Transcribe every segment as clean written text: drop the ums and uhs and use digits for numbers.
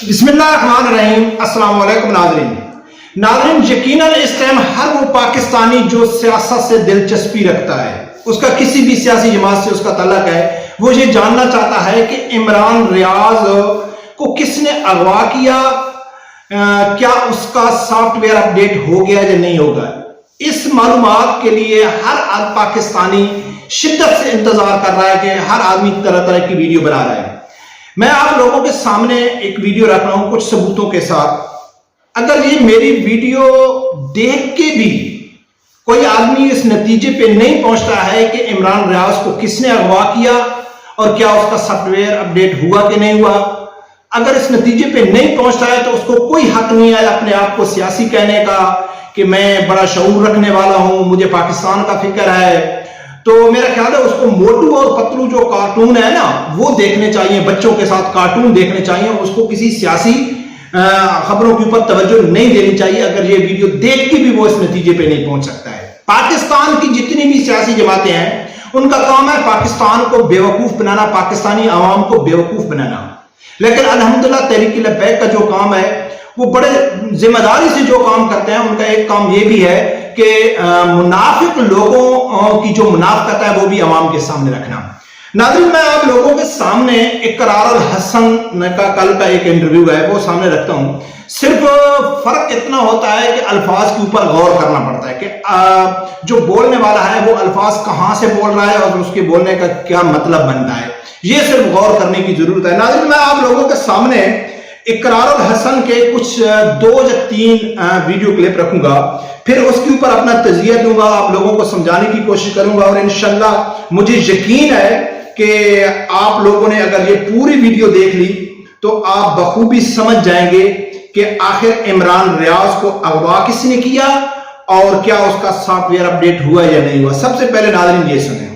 بسم اللہ الرحمن الرحیم۔ السلام علیکم ناظرین، یقیناً اس ٹائم ہر وہ پاکستانی جو سیاست سے دلچسپی رکھتا ہے، اس کا کسی بھی سیاسی جماعت سے اس کا تعلق ہے، وہ یہ جاننا چاہتا ہے کہ عمران ریاض کو کس نے اغوا کیا، کیا اس کا سافٹ ویئر اپ ڈیٹ ہو گیا یا نہیں ہوگا۔ اس معلومات کے لیے ہر پاکستانی شدت سے انتظار کر رہا ہے کہ ہر آدمی طرح طرح کی ویڈیو بنا رہا ہے۔ میں آپ لوگوں کے سامنے ایک ویڈیو رکھ رہا ہوں کچھ ثبوتوں کے ساتھ۔ اگر یہ میری ویڈیو دیکھ کے بھی کوئی آدمی اس نتیجے پہ نہیں پہنچتا ہے کہ عمران ریاض کو کس نے اغوا کیا اور کیا اس کا سافٹ ویئر اپ ڈیٹ ہوا کہ نہیں ہوا، اگر اس نتیجے پہ نہیں پہنچتا ہے تو اس کو کوئی حق نہیں ہے اپنے آپ کو سیاسی کہنے کا کہ میں بڑا شعور رکھنے والا ہوں، مجھے پاکستان کا فکر ہے۔ تو میرا خیال ہے اس کو موٹو اور پتلو جو کارٹون ہے نا وہ دیکھنے چاہیے، بچوں کے ساتھ کارٹون دیکھنے چاہیے، اس کو کسی سیاسی خبروں کے اوپر توجہ نہیں دینی چاہیے اگر یہ ویڈیو دیکھ کے بھی وہ اس نتیجے پہ نہیں پہنچ سکتا ہے۔ پاکستان کی جتنی بھی سیاسی جماعتیں ہیں ان کا کام ہے پاکستان کو بیوقوف بنانا، پاکستانی عوام کو بیوقوف بنانا، لیکن الحمدللہ تحریک لبیک کا جو کام ہے وہ بڑے ذمہ داری سے جو کام کرتے ہیں۔ ان کا ایک کام یہ بھی ہے کہ منافق لوگوں کی جو منافقت ہے وہ بھی عوام کے سامنے رکھنا۔ ناظرین، میں آپ لوگوں کے سامنے اقرار الحسن کا کل کا ایک انٹرویو ہے وہ سامنے رکھتا ہوں۔ صرف فرق اتنا ہوتا ہے کہ الفاظ کے اوپر غور کرنا پڑتا ہے کہ جو بولنے والا ہے وہ الفاظ کہاں سے بول رہا ہے اور اس کے بولنے کا کیا مطلب بنتا ہے، یہ صرف غور کرنے کی ضرورت ہے۔ ناظرین، میں آپ لوگوں کے سامنے اقرار الحسن کے کچھ 2 یا 3 ویڈیو کلپ رکھوں گا، پھر اس کے اوپر اپنا تجزیہ دوں گا، آپ لوگوں کو سمجھانے کی کوشش کروں گا، اور انشاءاللہ مجھے یقین ہے کہ آپ لوگوں نے اگر یہ پوری ویڈیو دیکھ لی تو آپ بخوبی سمجھ جائیں گے کہ آخر عمران ریاض کو اغوا کس نے کیا اور کیا اس کا سافٹ ویئر اپ ڈیٹ ہوا یا نہیں ہوا۔ سب سے پہلے ناظرین یہ سنیں۔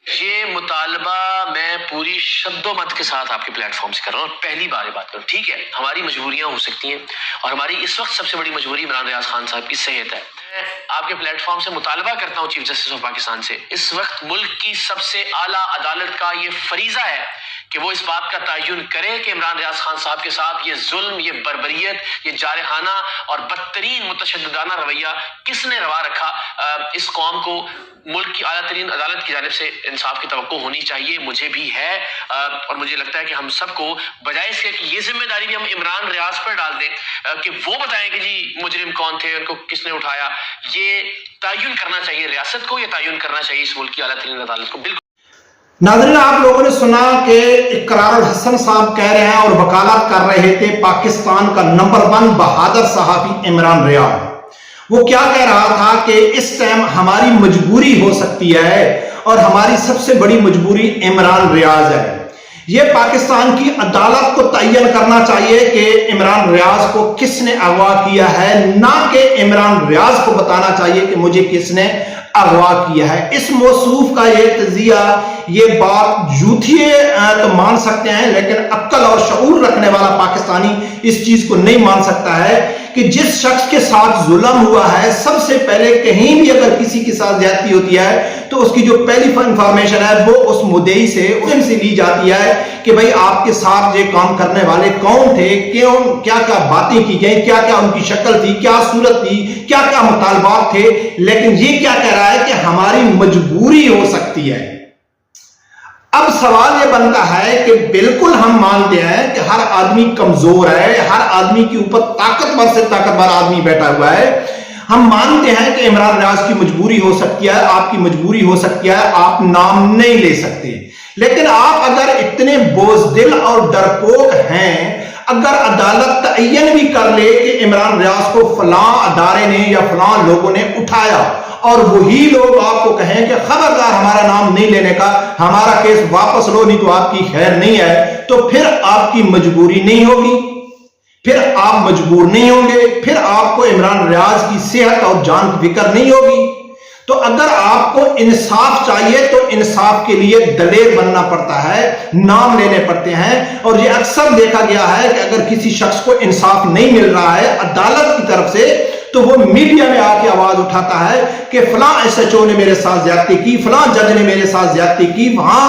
یہ مطالبہ میں پوری شد و مت کے ساتھ آپ کے پلیٹ فارم سے کر رہا ہوں، اور پہلی بار بات کروں، ٹھیک ہے، ہماری مجبوریاں ہو سکتی ہیں اور ہماری اس وقت سب سے بڑی مجبوری عمران ریاض خان صاحب کی صحت ہے۔ میں آپ کے پلیٹ فارم سے مطالبہ کرتا ہوں چیف جسٹس آف پاکستان سے، اس وقت ملک کی سب سے اعلیٰ عدالت کا یہ فریضہ ہے کہ وہ اس بات کا تعین کرے کہ عمران ریاض خان صاحب کے ساتھ یہ ظلم، یہ بربریت، یہ جارحانہ اور بدترین متشددانہ رویہ کس نے روا رکھا۔ اس قوم کو ملک کی اعلیٰ ترین عدالت کی جانب سے انصاف کی توقع ہونی چاہیے، مجھے بھی ہے، اور مجھے لگتا ہے کہ ہم سب کو بجائے اس کے کہ یہ ذمہ داری بھی ہم عمران ریاض پر ڈال دیں کہ وہ بتائیں کہ جی مجرم کون تھے، ان کو کس نے اٹھایا، یہ تعین کرنا چاہیے ریاست کو، یہ تعین کرنا چاہیے اس ملک کی اعلیٰ ترین عدالت کو۔ بالکل ناظرین، آپ لوگوں نے سنا کہ اقرار الحسن صاحب کہہ رہے ہیں اور وکالت کر رہے تھے پاکستان کا نمبر 1 بہادر صحافی عمران ریاض۔ وہ کیا کہہ رہا تھا کہ اس ٹائم ہماری مجبوری ہو سکتی ہے اور ہماری سب سے بڑی مجبوری عمران ریاض ہے۔ یہ پاکستان کی عدالت کو تعین کرنا چاہیے کہ عمران ریاض کو کس نے اغوا کیا ہے، نہ کہ عمران ریاض کو بتانا چاہیے کہ مجھے کس نے اغوا کیا ہے۔ اس موصوف کا یہ تجزیہ، یہ بات جھوٹی تو مان سکتے ہیں لیکن عقل اور شعور رکھنے والا پاکستانی اس چیز کو نہیں مان سکتا ہے کہ جس شخص کے ساتھ ظلم ہوا ہے، سب سے پہلے کہیں بھی اگر کسی کے ساتھ زیادتی ہوتی ہے تو اس کی جو پہلی انفارمیشن ہے وہ اس مدعی سے لی جاتی ہے کہ بھئی آپ کے ساتھ یہ کام کرنے والے کون تھے، کیا کیا باتیں کی گئیں، کیا کیا ان کی شکل تھی، کیا صورت تھی، کیا کیا مطالبات تھے۔ لیکن یہ کیا کہہ رہا ہے کہ ہماری مجبوری ہو سکتی ہے۔ اب سوال یہ بنتا ہے کہ بالکل ہم مانتے ہیں کہ ہر آدمی کمزور ہے، ہر آدمی کے اوپر طاقتور سے طاقتور آدمی بیٹھا ہوا ہے۔ ہم مانتے ہیں کہ عمران ریاض کی مجبوری ہو سکتی ہے، آپ کی مجبوری ہو سکتی ہے، آپ نام نہیں لے سکتے، لیکن آپ اگر اتنے بزدل اور ڈرپوک ہیں، اگر عدالت تعین بھی کر لے کہ عمران ریاض کو فلاں ادارے نے یا فلاں لوگوں نے اٹھایا اور وہی لوگ آپ کو کہیں کہ خبردار ہمارا نام نہیں لینے کا، ہمارا کیس واپس لو نہیں تو آپ کی خیر نہیں ہے، تو پھر آپ کی مجبوری نہیں ہوگی، پھر آپ مجبور نہیں ہوں گے، پھر آپ کو عمران ریاض کی صحت اور جان کی فکر نہیں ہوگی۔ تو اگر آپ کو انصاف چاہیے تو انصاف کے لیے دلیر بننا پڑتا ہے، نام لینے پڑتے ہیں، اور یہ اکثر دیکھا گیا ہے کہ اگر کسی شخص کو انصاف نہیں مل رہا ہے عدالت کی طرف سے تو وہ میڈیا میں آ کے آواز اٹھاتا ہے کہ فلاں ایس ایچ او نے میرے ساتھ زیادتی کی، فلاں جج نے میرے ساتھ زیادتی کی، وہاں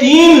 3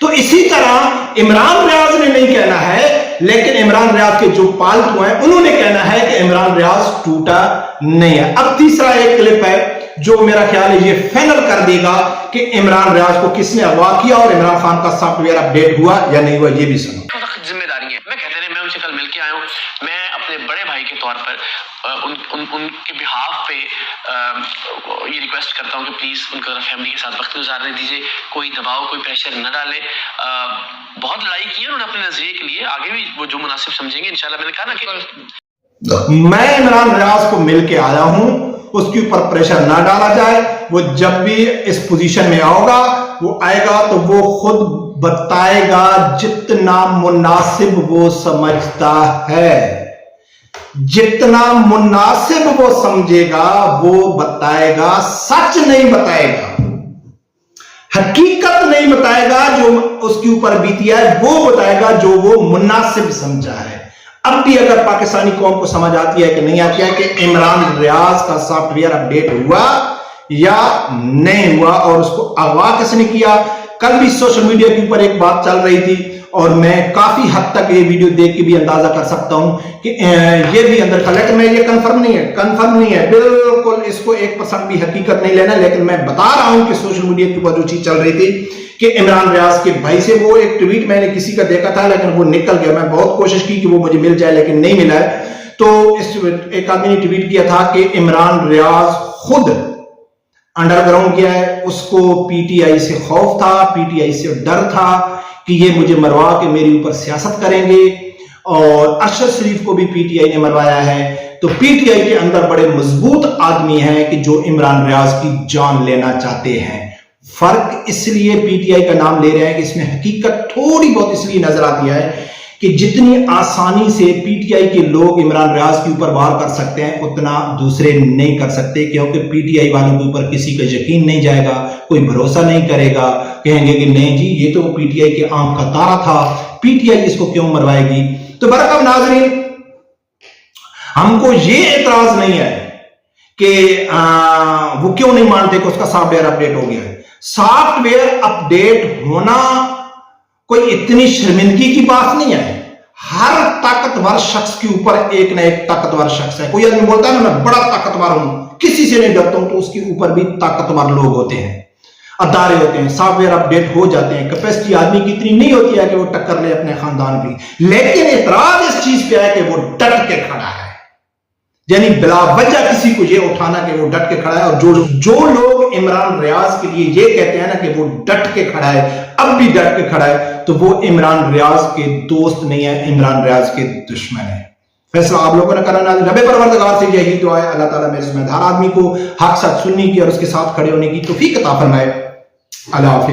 تو اسی طرح عمران ریاض نے نہیں کہنا ہے، لیکن عمران ریاض کے جو پالتو ہیں انہوں نے کہنا ہے کہ عمران ریاض ٹوٹا نہیں ہے۔ اب تیسرا ایک کلپ ہے جو میرا خیال ہے یہ فائنل کر دے گا کہ عمران ریاض کو کس نے اغوا کیا اور عمران خان کا سافٹ ویئر اپ ڈیٹ ہوا یا نہیں ہوا، یہ بھی سنو۔ ذمہ داری ہے، میں کہتے رہے میں ان سے کل مل کے آیا ہوں، میں اپنے بڑے بھائی کے طور پر ان کے بہاف پہ یہ ریکویسٹ کرتا ہوں کہ پلیز ان کو فیملی کے ساتھ وقت گزارنے دیجیے، کوئی دباؤ کوئی پریشر نہ ڈالے۔ بہت لڑائی کی ہے انہوں نے اپنے نظریے کے لیے، آگے بھی وہ جو مناسب سمجھیں گے انشاءاللہ۔ میں نے کہا نا کہ میں عمران ریاض کو مل کے آیا ہوں، اس کے اوپر پریشر نہ ڈالا جائے، وہ جب بھی اس پوزیشن میں وہ آئے گا تو وہ خود بتائے گا جتنا مناسب وہ سمجھتا ہے، جتنا مناسب وہ سمجھے گا وہ بتائے گا، سچ نہیں بتائے گا، حقیقت نہیں بتائے گا، جو اس کے اوپر بیتی ہے وہ بتائے گا جو وہ مناسب سمجھا ہے۔ اب بھی اگر پاکستانی قوم کو سمجھ آتی ہے کہ نہیں آتی ہے کہ عمران ریاض کا سافٹ ویئر اپ ڈیٹ ہوا یا نہیں ہوا اور اس کو اغوا کس نے کیا۔ کل بھی سوشل میڈیا کے اوپر ایک بات چل رہی تھی اور میں کافی حد تک یہ ویڈیو دیکھ کے بھی اندازہ کر سکتا ہوں کہ یہ بھی اندر تھا، لیکن میں یہ کنفرم نہیں ہے بالکل، اس کو 1% بھی حقیقت نہیں لینا، لیکن میں بتا رہا ہوں کہ سوشل میڈیا کے اوپر جو چیز چل رہی تھی کہ عمران ریاض کے بھائی سے وہ ایک ٹویٹ میں نے کسی کا دیکھا تھا لیکن وہ نکل گیا، میں بہت کوشش کی کہ وہ مجھے مل جائے لیکن نہیں ملا ہے۔ تو ایک آدمی نے ٹویٹ کیا تھا کہ عمران ریاض خود انڈر گراؤنڈ گیا ہے، اس کو پی ٹی آئی سے خوف تھا، پی ٹی آئی سے ڈر تھا کہ یہ مجھے مروا کے میرے اوپر سیاست کریں گے، اور ارشد شریف کو بھی پی ٹی آئی نے مروایا ہے۔ تو پی ٹی آئی کے اندر بڑے مضبوط آدمی ہیں کہ جو عمران ریاض کی جان لینا چاہتے ہیں۔ فرق اس لیے پی ٹی آئی کا نام لے رہے ہیں کہ اس میں حقیقت تھوڑی بہت اس لیے نظر آتی ہے کہ جتنی آسانی سے پی ٹی آئی کے لوگ عمران ریاض کے اوپر وار کر سکتے ہیں اتنا دوسرے نہیں کر سکتے، کیونکہ پی ٹی آئی والوں کے اوپر کسی کا یقین نہیں جائے گا، کوئی بھروسہ نہیں کرے گا، کہیں گے کہ نہیں جی یہ تو پی ٹی آئی کے آنکھ کا تارا تھا، پی ٹی آئی اس کو کیوں مروائے گی۔ تو برکب ناظرین، ہم کو یہ اعتراض نہیں ہے کہ وہ کیوں نہیں مانتے کہ اس کا سافٹ ویئر اپڈیٹ ہو گیا ہے۔ سافٹ ویئر اپڈیٹ ہونا کوئی اتنی شرمندگی کی بات نہیں ہے، ہر طاقتور شخص کے اوپر ایک نہ ایک طاقتور شخص ہے۔ کوئی آدمی بولتا ہے نا میں بڑا طاقتور ہوں، کسی سے نہیں ڈرتا ہوں، تو اس کے اوپر بھی طاقتور لوگ ہوتے ہیں، ادارے ہوتے ہیں، سافٹ ویئر اپڈیٹ ہو جاتے ہیں۔ کیپیسٹی آدمی کی اتنی نہیں ہوتی ہے کہ وہ ٹکر لے اپنے خاندان کی، لیکن اعتراض اس چیز پہ ہے کہ وہ ڈٹ کے کھڑا ہے، یعنی بلا وجہ کسی کو یہ اٹھانا کہ وہ ڈٹ کے کھڑا ہے۔ اور جو لوگ عمران ریاض کے لیے یہ کہتے ہیں نا کہ وہ ڈٹ کے کھڑا ہے، اب بھی ڈٹ کے کھڑا ہے، تو وہ عمران ریاض کے دوست نہیں ہے، عمران ریاض کے دشمن ہے۔ فیصلہ آپ لوگوں نے کرنا ہے۔ رب پروردگار سے یہی دعا ہے اللہ تعالیٰ میرے سمجھدار آدمی کو حق ساتھ سننے کی اور اس کے ساتھ کھڑے ہونے کی توفیق عطا فرمائے۔ اللہ حافظ۔